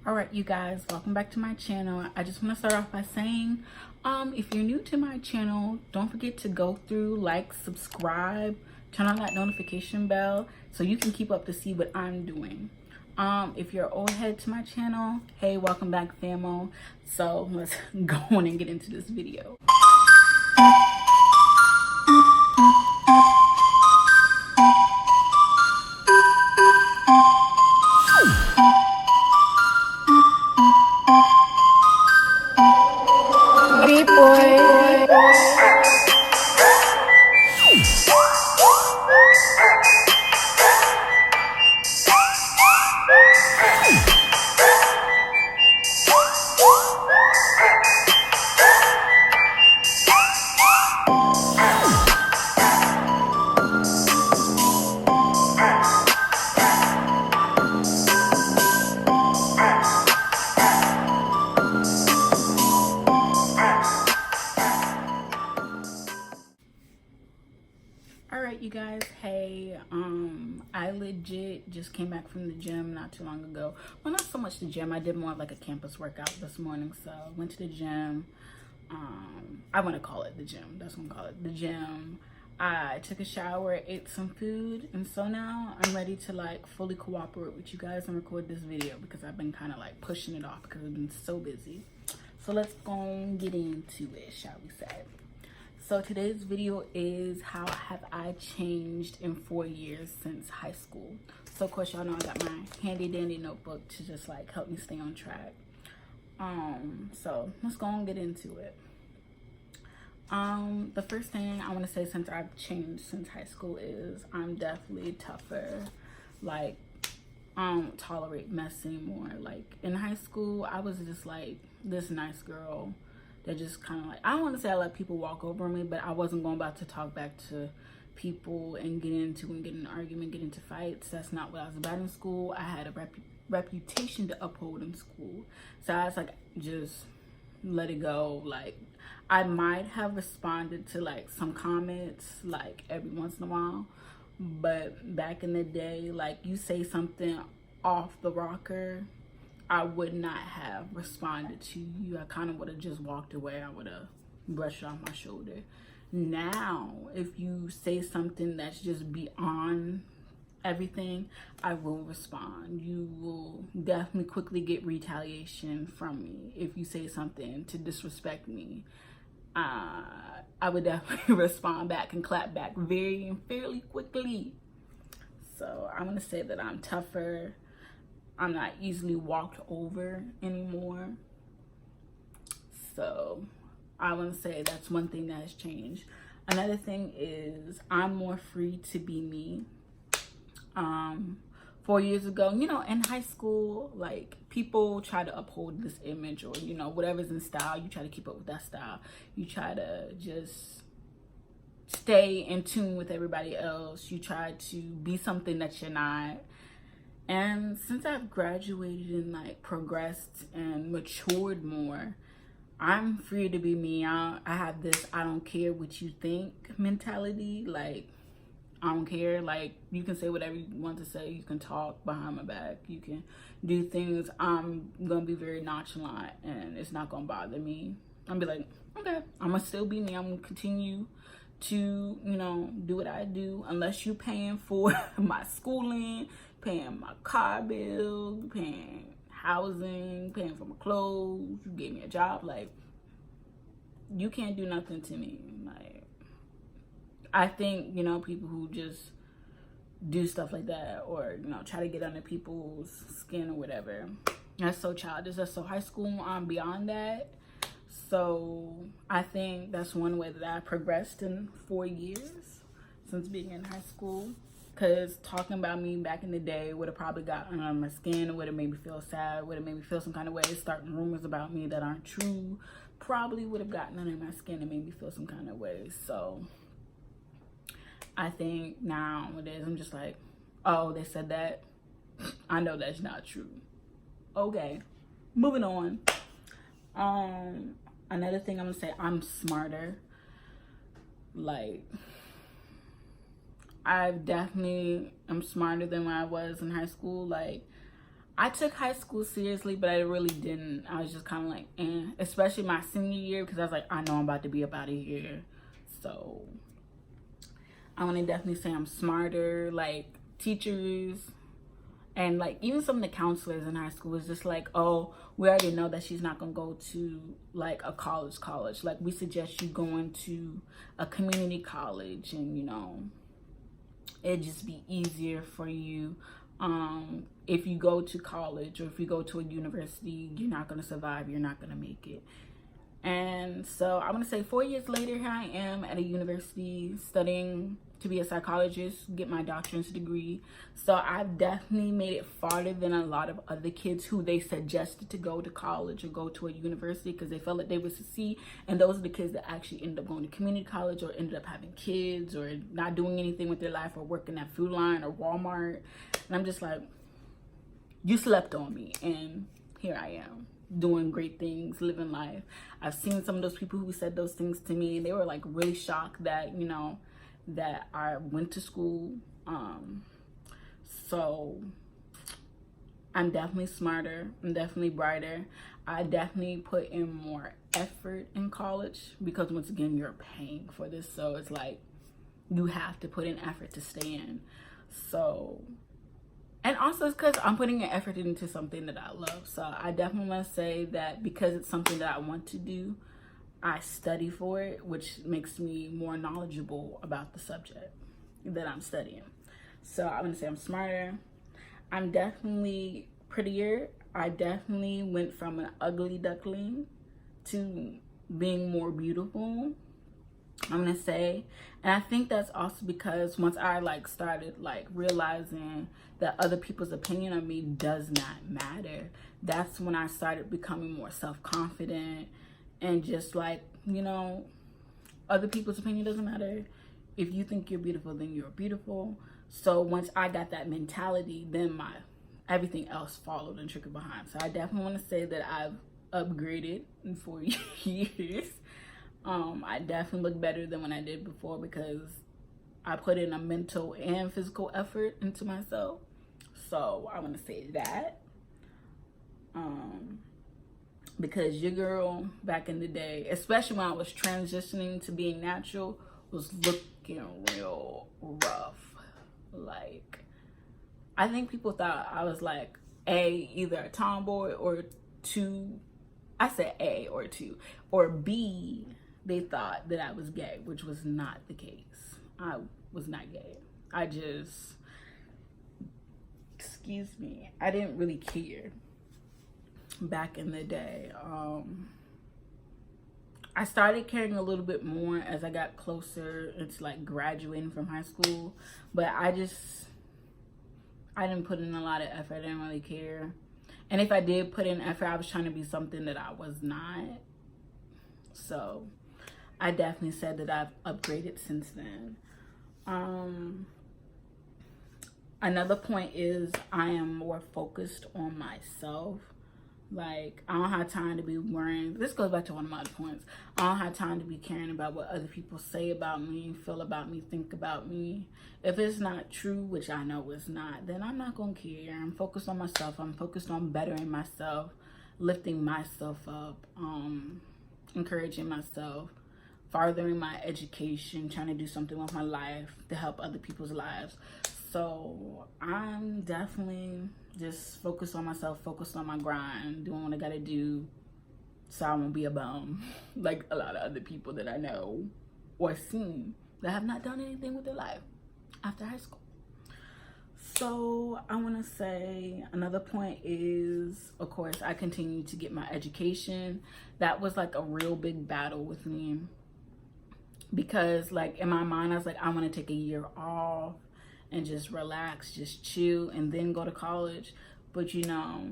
All right, you guys, welcome back to my channel. I just want to start off by saying, if you're new to my channel, don't forget to go through, like, subscribe, turn on that notification bell so you can keep up to see what I'm doing. If you're old head to my channel, hey, welcome back, famo. So let's go on and get into this video. Alright, you guys, hey, I legit just came back from the gym not too long ago. Well, not so much the gym. I did more of like a campus workout this morning. So I went to the gym. I want to call it the gym. That's what I'm calling it, the gym. I took a shower, ate some food, and so now I'm ready to like fully cooperate with you guys and record this video because I've been kind of like pushing it off because I've been so busy. So let's go and get into it, shall we say. So today's video is how have I changed in 4 years since high school. So of course y'all know I got my handy dandy notebook to just like help me stay on track. So let's go and get into it. The first thing I want to say since I've changed since high school is I'm definitely tougher. Like I don't tolerate messing more. Like in high school I was just like this nice girl that just kind of like, I don't want to say I let people walk over me, but I wasn't going about to talk back to people and get in an argument, get into fights. That's not what I was about in school. I had a reputation to uphold in school. So I was like, just let it go. Like I might have responded to like some comments like every once in a while, but back in the day, like you say something off the rocker, I would not have responded to you. I kind of would have just walked away. I would have brushed it off my shoulder. Now, if you say something that's just beyond everything, I will respond. You will definitely quickly get retaliation from me. If you say something to disrespect me, I would definitely respond back and clap back very and fairly quickly. So I'm going to say that I'm tougher. I'm not easily walked over anymore. So I want to say that's one thing that has changed. Another thing is I'm more free to be me. 4 years ago, you know, in high school, like people try to uphold this image or, you know, whatever's in style, you try to keep up with that style. You try to just stay in tune with everybody else. You try to be something that you're not. And since I've graduated and like progressed and matured more, I'm free to be me. I have this I don't care what you think mentality. Like I don't care. Like you can say whatever you want to say. You can talk behind my back. You can do things. I'm gonna be very nonchalant and it's not gonna bother me. I'm be like, okay, I'm gonna still be me. I'm gonna continue to, you know, do what I do unless you paying for my schooling, paying my car bill, paying housing, paying for my clothes, you gave me a job. Like you can't do nothing to me. Like I think, you know, people who just do stuff like that or, you know, try to get under people's skin or whatever, that's so childish. That's so high school. I'm beyond that. So I think that's one way that I progressed in 4 years since being in high school. Because talking about me back in the day would have probably got under my skin, would have made me feel sad, would have made me feel some kind of way. Starting rumors about me that aren't true probably would have gotten under my skin and made me feel some kind of way. So I think nowadays I'm just like, oh, they said that. I know that's not true. Okay, moving on. Another thing I'm gonna say, I'm smarter. Like I definitely am smarter than when I was in high school. Like I took high school seriously, but I really didn't. I was just kind of like, eh. Especially my senior year, because I was like, I know I'm about to be up out of here. So I want to definitely say I'm smarter. Like, teachers and like even some of the counselors in high school was just like, oh, we already know that she's not gonna go to like a college. Like, we suggest you going to a community college, and you know, it'd just be easier for you. If you go to college or if you go to a university, you're not gonna survive, you're not gonna make it. And so I'm gonna say 4 years later, here I am at a university studying to be a psychologist, get my doctorate's degree. So I've definitely made it farther than a lot of other kids who they suggested to go to college or go to a university because they felt like they would succeed. And those are the kids that actually ended up going to community college or ended up having kids or not doing anything with their life or working at Food Line or Walmart. And I'm just like, you slept on me, and here I am doing great things, living life. I've seen some of those people who said those things to me, and they were like really shocked that, you know, that I went to school. So I'm definitely smarter, I'm definitely brighter. I definitely put in more effort in college because once again, you're paying for this. So it's like, you have to put in effort to stay in. So, and also it's because I'm putting an effort into something that I love. So I definitely want to say that because it's something that I want to do, I study for it, which makes me more knowledgeable about the subject that I'm studying. So I'm going to say I'm smarter. I'm definitely prettier. I definitely went from an ugly duckling to being more beautiful, I'm gonna say. And I think that's also because once I like started like realizing that other people's opinion of me does not matter, that's when I started becoming more self-confident and just like, you know, other people's opinion doesn't matter. If you think you're beautiful, then you're beautiful. So once I got that mentality, then my everything else followed and trickled behind. So I definitely want to say that I've upgraded in 4 years. I definitely look better than when I did before because I put in a mental and physical effort into myself. So I want to say that. Because your girl back in the day, especially when I was transitioning to being natural, was looking real rough. Like, I think people thought I was like either a tomboy or two. I said A or two, or B, they thought that I was gay, which was not the case. I was not gay. I just, excuse me, I didn't really care back in the day. I started caring a little bit more as I got closer into like graduating from high school, but I didn't put in a lot of effort. I didn't really care. And if I did put in effort, I was trying to be something that I was not. So I definitely said that I've upgraded since then. Another point is I am more focused on myself. Like, I don't have time to be worrying. This goes back to one of my other points. I don't have time to be caring about what other people say about me, feel about me, think about me. If it's not true, which I know it's not, then I'm not going to care. I'm focused on myself. I'm focused on bettering myself, lifting myself up, encouraging myself, furthering my education, trying to do something with my life to help other people's lives. So I'm definitely just focused on myself, focused on my grind, doing what I gotta do so I won't be a bum like a lot of other people that I know or seen that have not done anything with their life after high school. So I want to say another point is, of course, I continue to get my education. That was like a real big battle with me because like in my mind I was like, I want to take a year off and just relax, just chill, and then go to college. But you know,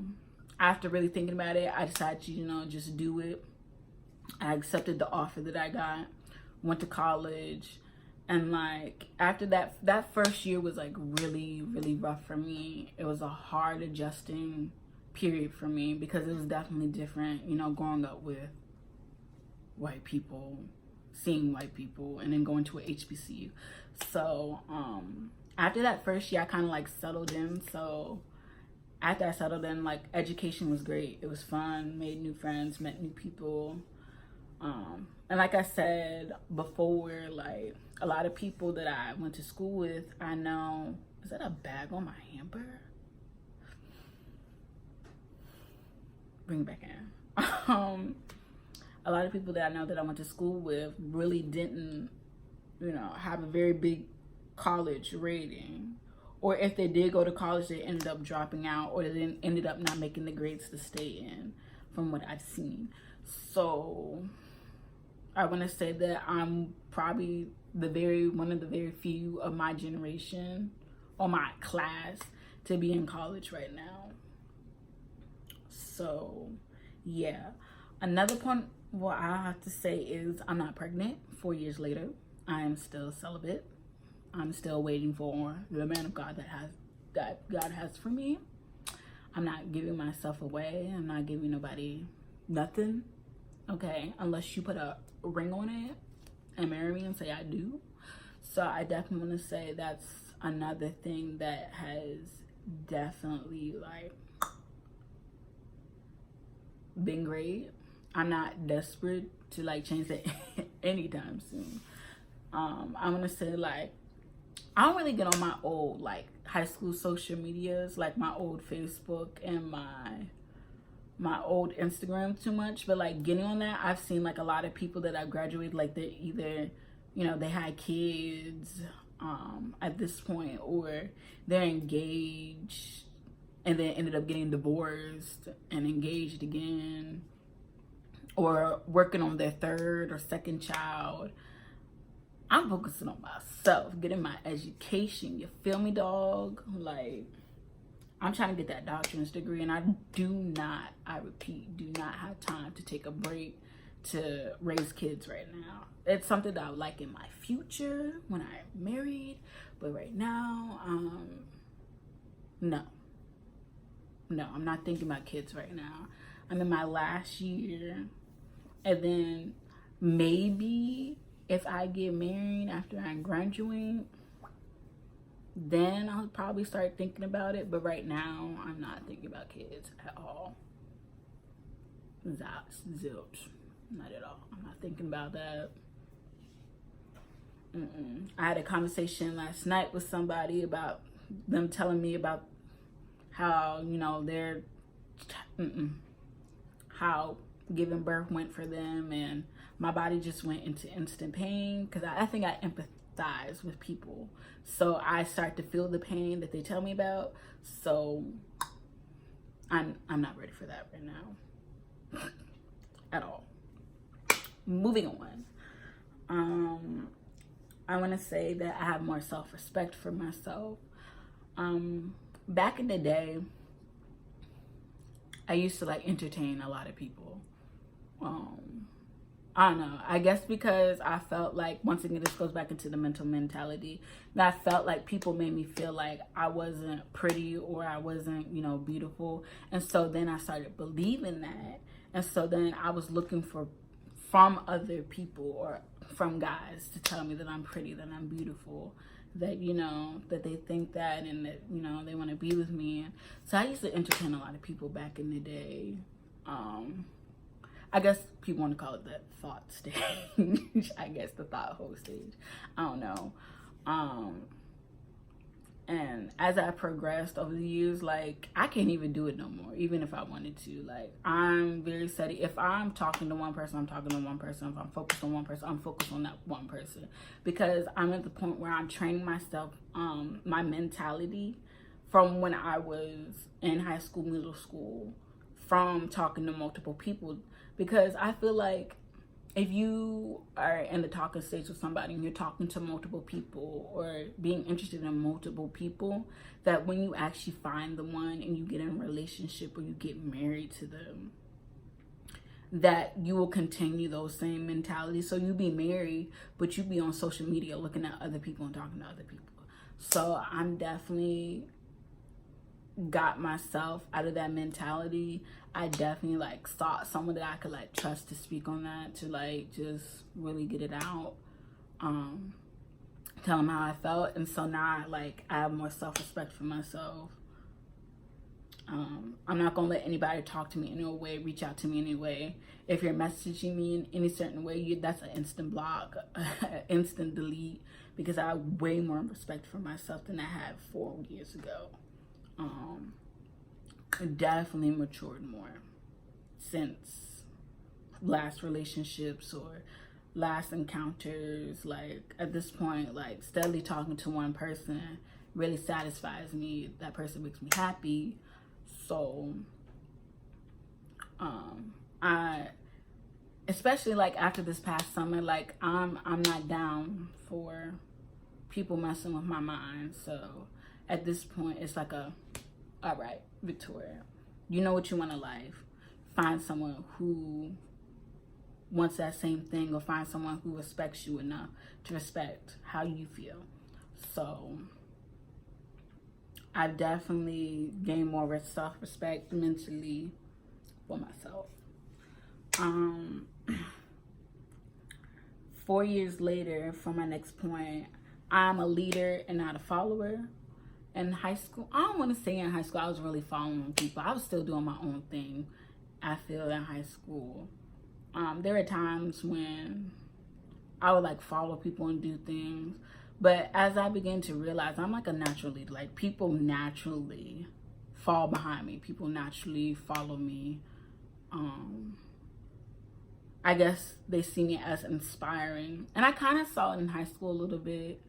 after really thinking about it, I decided to, you know, just do it. I accepted the offer that I got, went to college, and like after that first year was like really, really rough for me. It was a hard adjusting period for me because it was definitely different, you know, growing up with white people, seeing white people, and then going to a HBCU. So after that first year, I kind of like settled in. So after I settled in, like, education was great. It was fun, made new friends, met new people. And like I said before, like, a lot of people that I went to school with, I know, is that a bag on my hamper? Bring it back in. A lot of people that I know that I went to school with really didn't, you know, have a very big college rating. Or if they did go to college, they ended up dropping out, or they then ended up not making the grades to stay in, from what I've seen. So I want to say that I'm probably one of the very few of my generation or my class to be in college right now. So yeah, another point what I have to say is I'm not pregnant. 4 years later, I am still celibate. I'm still waiting for the man of God that God has for me. I'm not giving myself away. I'm not giving nobody nothing. Okay, unless you put a ring on it and marry me and say I do. So I definitely want to say that's another thing that has definitely, like, been great. I'm not desperate to, like, change that anytime soon. I'm gonna say, like, I don't really get on my old, like, high school social medias, like my old Facebook and my old Instagram too much, but, like, getting on that, I've seen, like, a lot of people that I graduated, like, they either, you know, they had kids at this point, or they're engaged and then ended up getting divorced and engaged again, or working on their third or second child. I'm focusing on myself, getting my education. You feel me, dog? Like, I'm trying to get that doctorate's degree, and I repeat, do not have time to take a break to raise kids right now. It's something that I would like in my future when I'm married, but right now, no, I'm not thinking about kids right now. I'm in my last year, and then maybe if I get married after I graduate, then I'll probably start thinking about it. But right now, I'm not thinking about kids at all. Zilch. Not at all. I'm not thinking about that. I had a conversation last night with somebody about them telling me about how, you know, how giving birth went for them, and my body just went into instant pain, because I think I empathize with people, so I start to feel the pain that they tell me about. So I'm not ready for that right now at all. Moving on, I want to say that I have more self-respect for myself. Back in the day, I used to, like, entertain a lot of people. I don't know, I guess because I felt like, once again, this goes back into the mental mentality, that I felt like people made me feel like I wasn't pretty, or I wasn't, you know, beautiful. And so then I started believing that. And so then I was looking from other people or from guys to tell me that I'm pretty, that I'm beautiful, that, you know, that they think that, and that, you know, they want to be with me. So I used to entertain a lot of people back in the day. I guess people want to call it the thought stage. I guess the thought hole stage. I don't know. And as I progressed over the years, like, I can't even do it no more, even if I wanted to. Like, I'm very steady. If I'm talking to one person, I'm talking to one person. If I'm focused on one person, I'm focused on that one person. Because I'm at the point where I'm training myself, my mentality, from when I was in high school, middle school, from talking to multiple people. Because I feel like if you are in the talking stage with somebody and you're talking to multiple people, or being interested in multiple people, that when you actually find the one and you get in a relationship, or you get married to them, that you will continue those same mentalities. So you be married, but you be on social media looking at other people and talking to other people. So I'm definitely got myself out of that mentality. I definitely, like, sought someone that I could, like, trust to speak on that, to, like, just really get it out, tell them how I felt. And so now, like, I have more self-respect for myself. I'm not gonna let anybody talk to me in any way, reach out to me anyway. If you're messaging me in any certain way, that's an instant block, instant delete, because I have way more respect for myself than I had 4 years ago. Definitely matured more since last relationships or last encounters. Like at this point, like steadily talking to one person really satisfies me. That person makes me happy. So I, especially like after this past summer, like I'm not down for people messing with my mind. So at this point it's like all right, Victoria, you know what you want in life. Find someone who wants that same thing, or find someone who respects you enough to respect how you feel. So I've definitely gained more self-respect mentally for myself. 4 years later, from my next point, I'm a leader and not a follower. In high school, I don't want to say in high school I was really following people. I was still doing my own thing, I feel, in high school. There were times when I would like follow people and do things, but as I began to realize, I'm like a natural leader. Like people naturally fall behind me. People naturally follow me. I guess they see me as inspiring, and I kind of saw it in high school a little bit.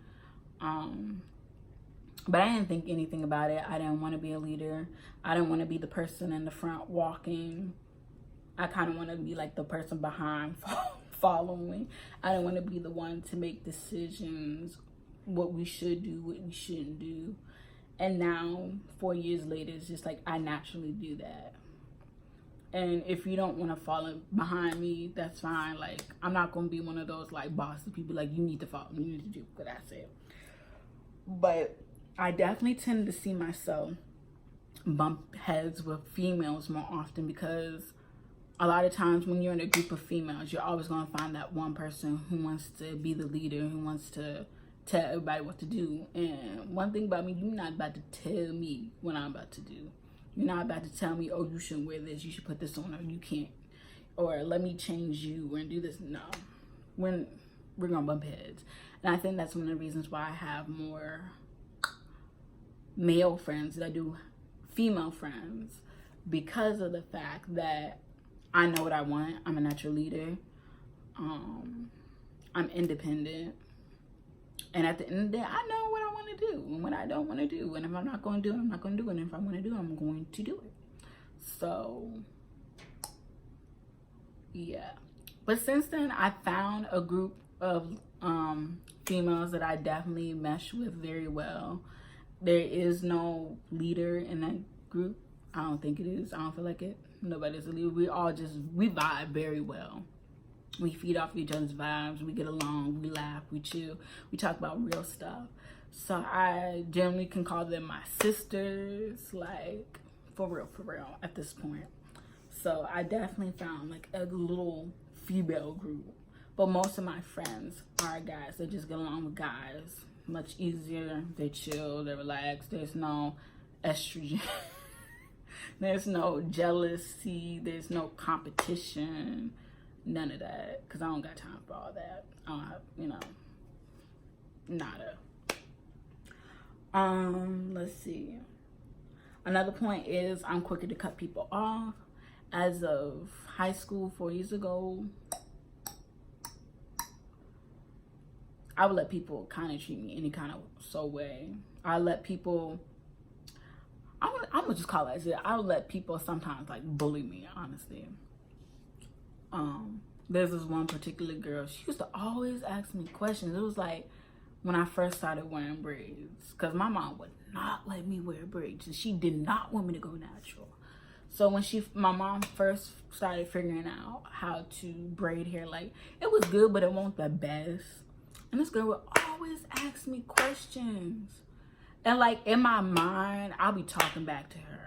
But I didn't think anything about it. I didn't want to be a leader. I didn't want to be the person in the front walking. I kind of want to be like the person behind following. I didn't want to be the one to make decisions, what we should do, what we shouldn't do. And now, 4 years later, it's just like I naturally do that. And if you don't want to follow behind me, that's fine. Like, I'm not going to be one of those like bossy people like, you need to follow, you need to do what I said. But I definitely tend to see myself bump heads with females more often, because a lot of times when you're in a group of females, you're always going to find that one person who wants to be the leader, who wants to tell everybody what to do. And one thing about me, you're not about to tell me what I'm about to do. You're not about to tell me, oh, you shouldn't wear this, you should put this on, or you can't, or let me change you and do this. No, we're gonna bump heads. And I think that's one of the reasons why I have more male friends than I do female friends, because of the fact that I know what I want. I'm a natural leader. I'm independent. And at the end of the day, I know what I want to do and what I don't want to do. And if I'm not going to do it, I'm not going to do it. And if I want to do it, I'm going to do it. So, yeah. But since then, I found a group of females that I definitely mesh with very well. There is no leader in that group. I don't think it is. I don't feel like it. Nobody's a leader. We vibe very well. We feed off each other's vibes. We get along. We laugh. We chill. We talk about real stuff. So I generally can call them my sisters, like for real at this point. So I definitely found like a little female group. But most of my friends are guys. They just get along with guys. Much easier. They chill. They relax. There's no estrogen. There's no jealousy. There's no competition. None of that, because I don't got time for all that. I don't have, nada. Let's see. Another point is I'm quicker to cut people off. As of high school 4 years ago, I would let people kind of treat me any kind of way. I let people, I'm gonna just call it as it. I would let people sometimes like bully me, honestly. There's this one particular girl, she used to always ask me questions. It was like when I first started wearing braids, because my mom would not let me wear braids, and she did not want me to go natural. So when my mom first started figuring out how to braid hair, like it was good, but it wasn't the best. And this girl would always ask me questions, and like in my mind, I'll be talking back to her.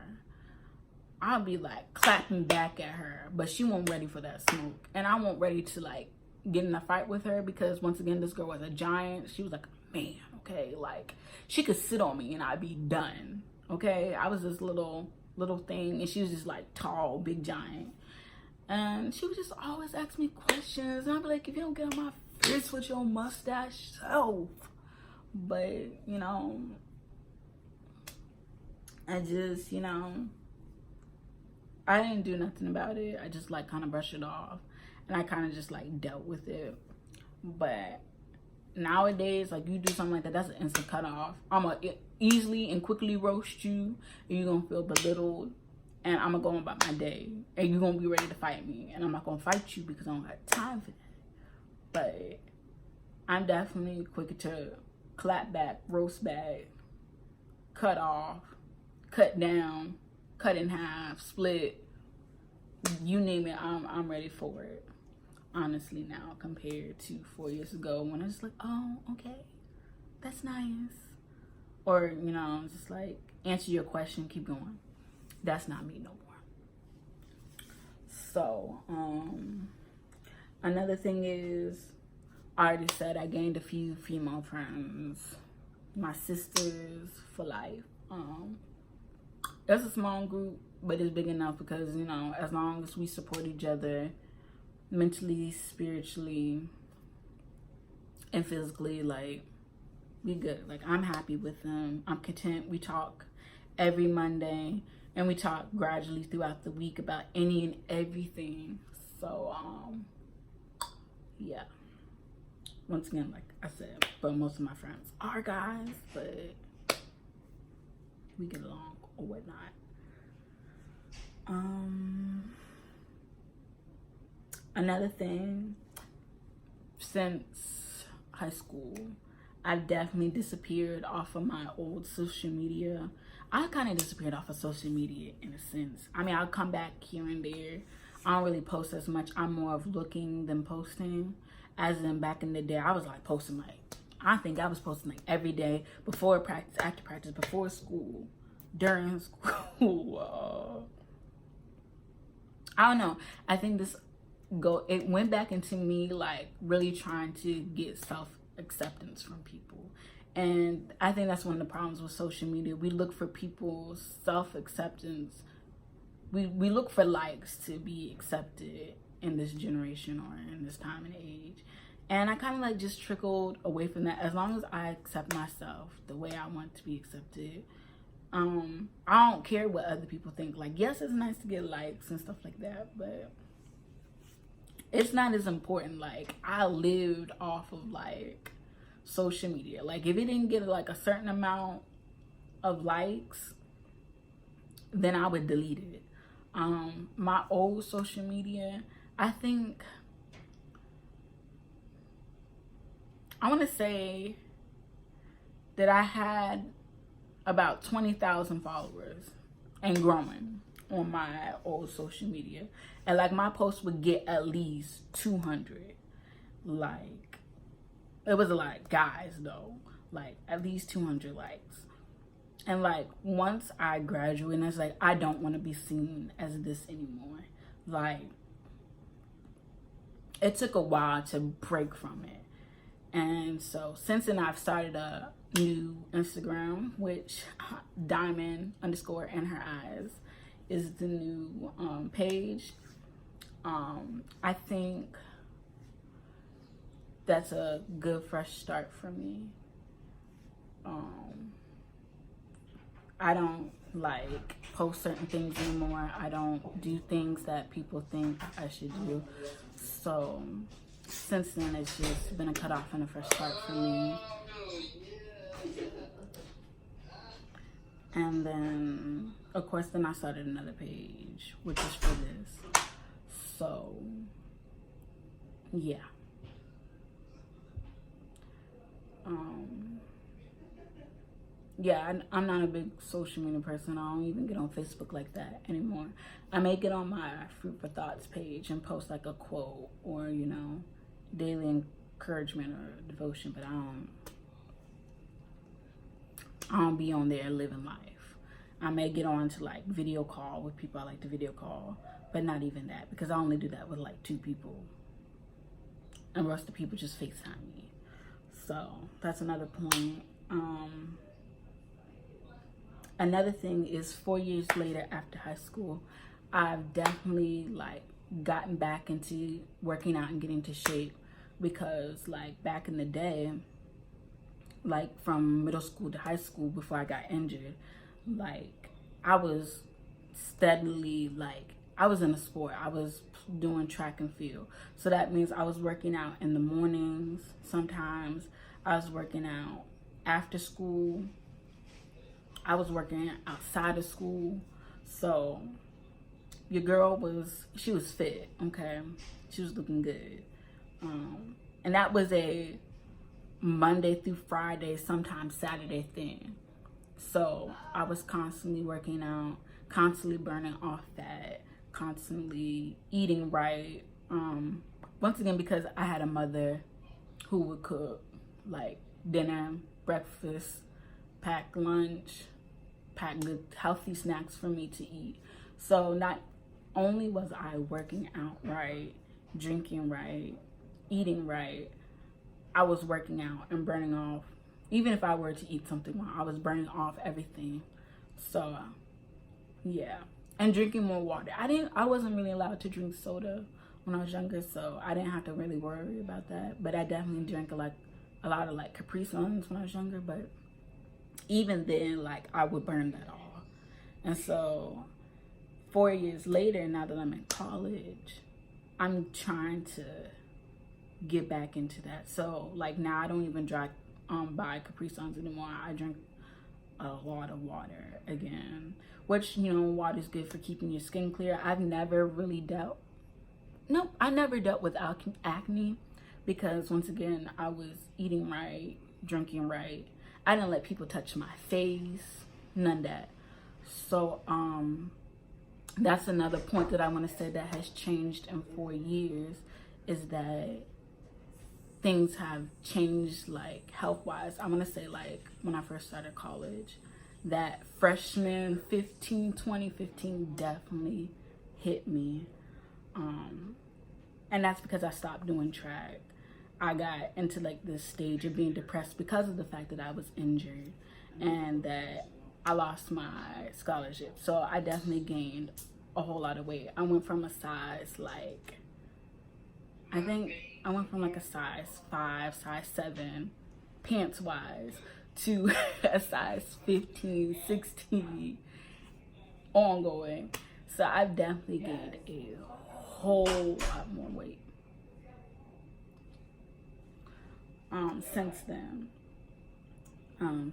I'll be like clapping back at her, but she wasn't ready for that smoke. And I wasn't ready to like get in a fight with her, because once again, this girl was a giant. She was like a man, okay? Like she could sit on me and I'd be done, okay? I was this little little thing, and she was just like tall, big giant. And she would just always ask me questions, and I'd be like, if you don't get on my face with your mustache self. But, you know, I just, you know, I didn't do nothing about it. I just like kind of brushed it off, and I kind of just like dealt with it. But nowadays, like, you do something like that, that's an instant cut off. I'm gonna easily and quickly roast you, and you're gonna feel belittled, and I'm gonna go on about my day, and you're gonna be ready to fight me, and I'm not gonna fight you because I don't have time for that. But I'm definitely quicker to clap back, roast back, cut off, cut down, cut in half, split, you name it. I'm ready for it, honestly, now, compared to 4 years ago when I was like, oh, okay, that's nice. Or, you know, just like, answer your question, keep going. That's not me no more. So, another thing is, I already said I gained a few female friends. My sisters for life. It's a small group, but it's big enough because, you know, as long as we support each other mentally, spiritually, and physically, like, we good. Like, I'm happy with them. I'm content. We talk every Monday, and we talk gradually throughout the week about any and everything. So, yeah. Once again, like I said, but most of my friends are guys, but we get along or whatnot. Another thing, since high school, I've definitely disappeared off of my old social media. I kind of disappeared off of social media in a sense. I mean, I'll come back here and there. I don't really post as much. I'm more of looking than posting. As in, back in the day, I was like posting like, I think I was posting like every day, before practice, after practice, before school, during school. I don't know. I think it went back into me like really trying to get self-acceptance from people. And I think that's one of the problems with social media. We look for people's self-acceptance. We look for likes to be accepted in this generation or in this time and age. And I kind of like just trickled away from that. As long as I accept myself the way I want to be accepted, I don't care what other people think. Like, yes, it's nice to get likes and stuff like that, but it's not as important. Like, I lived off of like social media. Like, if it didn't get like a certain amount of likes, then I would delete it. My old social media, I think, I want to say that I had about 20,000 followers and growing on my old social media. And like, my posts would get at least 200. Like, it was a lot, guys, though. Like, at least 200 likes. And like, once I graduated, it's like, I don't want to be seen as this anymore. Like, it took a while to break from it. And so since then, I've started a new Instagram, which Diamond_ in her eyes is the new page. I think that's a good fresh start for me. I don't like post certain things anymore. I don't do things that people think I should do. So since then, it's just been a cutoff and a fresh start for me. And then, of course, then I started another page, which is for this. So, yeah. Yeah, I'm not a big social media person. I don't even get on Facebook like that anymore. I may get on my Fruit for Thoughts page and post like a quote or, you know, daily encouragement or devotion, but I don't be on there living life. I may get on to like video call with people I like to video call, but not even that, because I only do that with like 2 people. And the rest of the people just FaceTime me. So that's another point. another thing is 4 years later after high school, I've definitely like gotten back into working out and getting into shape, because like back in the day, like from middle school to high school before I got injured, like I was steadily, like I was in a sport. I was doing track and field. So that means I was working out in the mornings. Sometimes I was working out after school. I was working outside of school. So your girl she was fit, okay? She was looking good. And that was a Monday through Friday, sometimes Saturday thing. So I was constantly working out, constantly burning off fat, constantly eating right. Once again, because I had a mother who would cook like dinner, breakfast, pack lunch, pack good healthy snacks for me to eat. So not only was I working out right, drinking right, eating right, I was working out and burning off. Even if I were to eat something wrong, I was burning off everything. So yeah, and drinking more water. I wasn't really allowed to drink soda when I was younger, so I didn't have to really worry about that. But I definitely drank a lot of like Capri Suns when I was younger. But even then, like I would burn that off. And so 4 years later, now that I'm in college, I'm trying to get back into that. So like now I don't even buy Capri Suns anymore. I drink a lot of water again, which, you know, water is good for keeping your skin clear. I never dealt with acne, because once again, I was eating right, drinking right. I didn't let people touch my face, none of that. So that's another point that I want to say that has changed in 4 years, is that things have changed, like health-wise. I'm gonna say, like, when I first started college, that freshman 2015 definitely hit me. And that's because I stopped doing track. I got into like this stage of being depressed because of the fact that I was injured and that I lost my scholarship. So I definitely gained a whole lot of weight. I went from a size like, I think I went from like a size 5, size 7, pants wise, to a size 15, 16 ongoing. So I've definitely gained a whole lot more weight since then.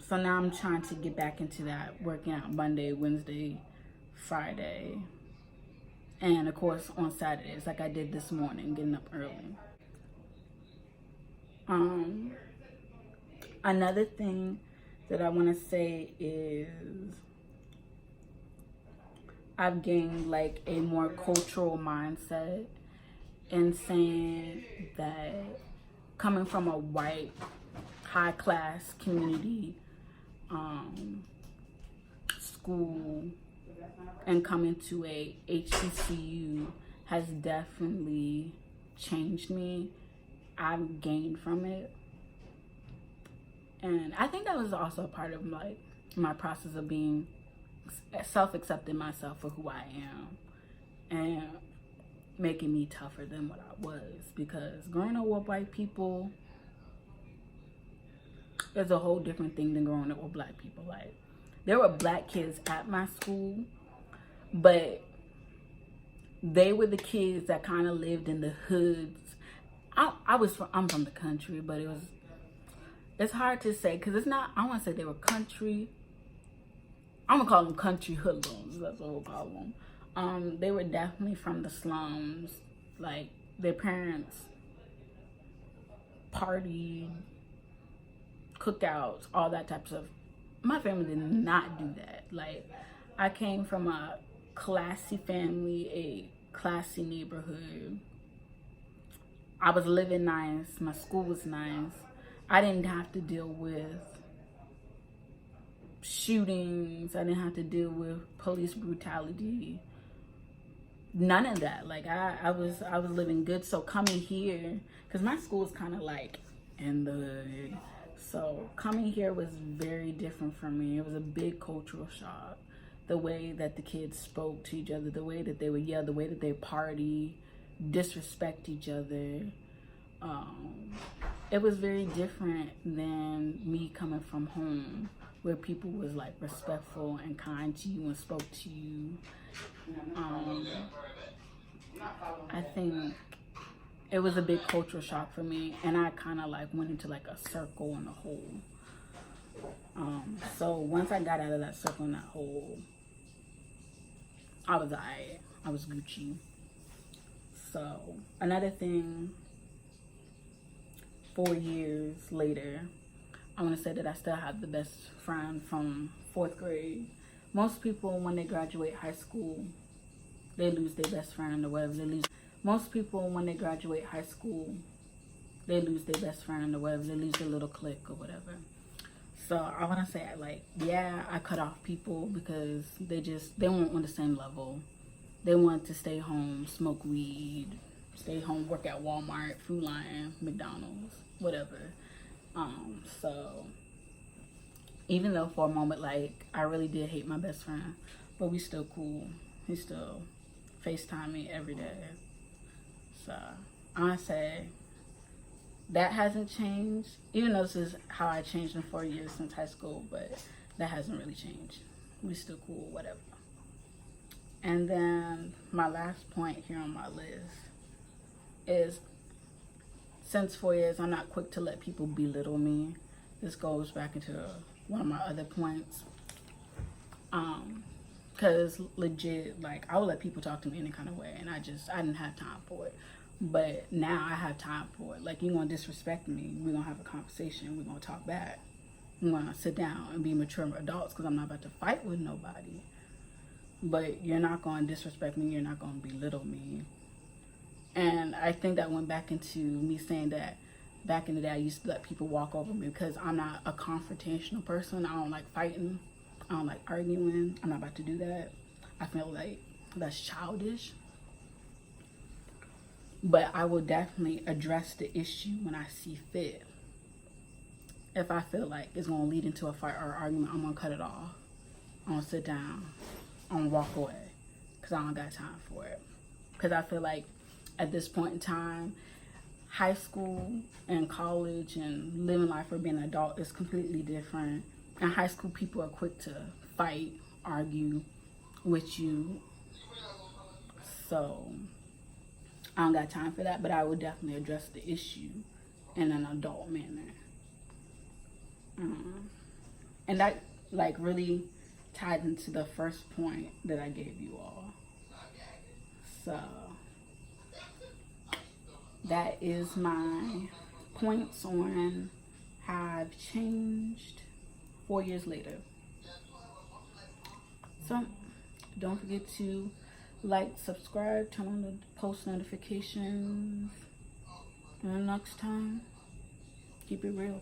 So now I'm trying to get back into that, working out Monday, Wednesday, Friday, and of course on Saturdays, like I did this morning, getting up early. Another thing that I want to say is I've gained like a more cultural mindset, in saying that coming from a white high class community school and coming to a HBCU has definitely changed me. I've gained from it, and I think that was also a part of like my process of being self-accepting myself for who I am and making me tougher than what I was. Because growing up with white people is a whole different thing than growing up with black people. Like, there were black kids at my school, but they were the kids that kind of lived in the hoods. I'm from the country, but it's hard to say, because it's not, I want to say they were country. I'm gonna call them country hoodlums. That's what we'll call them. They were definitely from the slums. Like, their parents partied, cookouts, all that type of stuff. My family did not do that. Like, I came from a classy family, a classy neighborhood. I was living nice. My school was nice. I didn't have to deal with shootings. I didn't have to deal with police brutality. None of that. Like, I was living good. So coming here, because my school was kind of like in the hood. So coming here was very different for me. It was a big cultural shock. The way that the kids spoke to each other, the way that they would yell, the way that they party, disrespect each other. It was very different than me coming from home, where people was like respectful and kind to you and spoke to you. I think it was a big cultural shock for me, and I kind of like went into like a circle and a hole. So once I got out of that circle and that hole, I was I was Gucci. So another thing, 4 years later, I want to say that I still have the best friend from 4th grade. Most people, when they graduate high school, they lose their best friend or whatever. Most people, when they graduate high school, they lose their best friend or whatever. They lose their little clique or whatever. So I want to say, like, yeah, I cut off people because they weren't on the same level. They wanted to stay home, smoke weed, stay home, work at Walmart, Food Lion, McDonald's, whatever. So even though for a moment, like, I really did hate my best friend, but we still cool. He still FaceTime me every day. So I say that hasn't changed, even though this is how I changed in 4 years since high school, but that hasn't really changed. We still cool, whatever. And then my last point here on my list is, since 4 years, I'm not quick to let people belittle me. This goes back into one of my other points. Because legit, like, I would let people talk to me any kind of way, and I didn't have time for it. But now I have time for it. Like, you're going to disrespect me, we're going to have a conversation, we're going to talk back. I'm going to sit down and be mature adults, because I'm not about to fight with nobody. But you're not going to disrespect me, you're not going to belittle me. And I think that went back into me saying that back in the day I used to let people walk over me, because I'm not a confrontational person. I don't like fighting, I don't like arguing. I'm not about to do that. I feel like that's childish. But I will definitely address the issue when I see fit. If I feel like it's going to lead into a fight or argument, I'm going to cut it off. I'm going to sit down. I'm going to walk away, because I don't got time for it. Because I feel like at this point in time, high school and college and living life or being an adult is completely different. In high school, people are quick to fight, argue with you. So I don't got time for that, but I would definitely address the issue in an adult manner. And that, like, really tied into the first point that I gave you all. So that is my points on how I've changed 4 years later. So don't forget to like, subscribe, turn on the post notifications. And next time, keep it real.